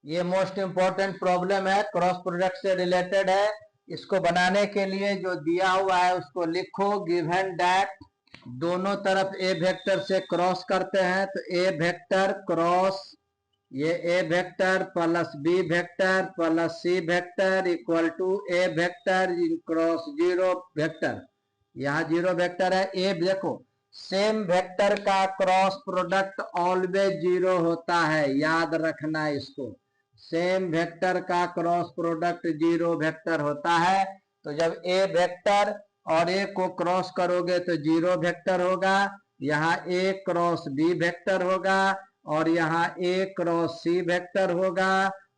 ये most important problem है, cross product से रिलेटेड है। इसको बनाने के लिए जो दिया हुआ है उसको लिखो। गिवन दैट दोनों तरफ ए वेक्टर से क्रॉस करते हैं तो ए वेक्टर क्रॉस ये A vector plus B vector plus C vector equal to A vector cross zero vector. यहाँ जीरो वेक्टर है। ए देखो, सेम वेक्टर का क्रॉस प्रोडक्ट ऑलवेज जीरो होता है, याद रखना इसको। सेम वेक्टर का क्रॉस प्रोडक्ट जीरो वेक्टर होता है। तो जब ए वेक्टर और ए को क्रॉस करोगे तो जीरो वेक्टर होगा। यहाँ ए क्रॉस बी वेक्टर होगा और यहाँ ए क्रॉस सी वेक्टर होगा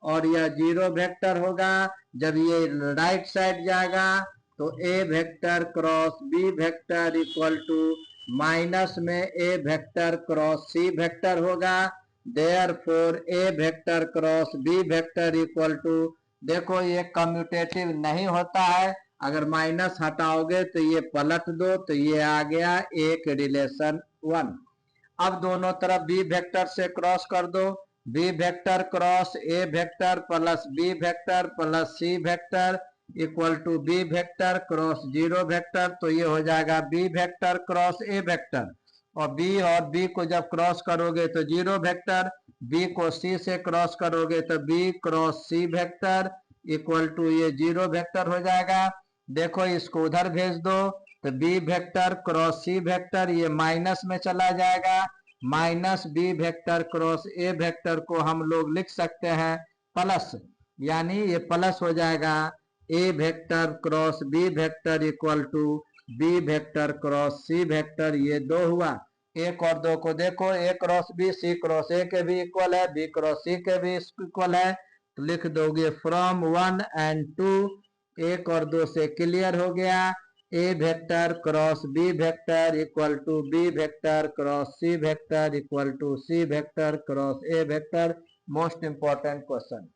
और यह जीरो वेक्टर होगा। जब ये राइट साइड जाएगा तो A vector cross B vector equal to minus में A vector cross C vector होगा। Therefore A vector cross B vector equal to, देखो ये कम्यूटेटिव नहीं होता है, अगर माइनस हटाओगे तो ये पलट दो तो ये आ गया एक रिलेशन वन। अब दोनों तरफ बी वेक्टर से क्रॉस कर दो। B vector cross A vector plus B vector plus C vector equal to B vector cross zero vector. तो ये हो जाएगा B vector cross A vector, और बी को जब क्रॉस करोगे तो जीरो वेक्टर। बी को सी से क्रॉस करोगे तो B cross C vector equal to ये जीरो वेक्टर हो जाएगा। देखो इसको उधर भेज दो तो B vector cross C vector ये माइनस में चला जाएगा। Minus B vector cross A vector को हम लोग लिख सकते हैं प्लस, यानी ये प्लस हो जाएगा A vector cross B vector equal to B vector cross C vector. ये दो हुआ। एक और दो को देखो, A cross B C cross A के भी इक्वल है, बी क्रॉस सी के भी इक्वल है। तो लिख दोगे फ्रॉम वन एंड टू, एक और दो से क्लियर हो गया। A vector cross B vector equal to B vector cross C vector equal to C vector cross A vector. Most important question.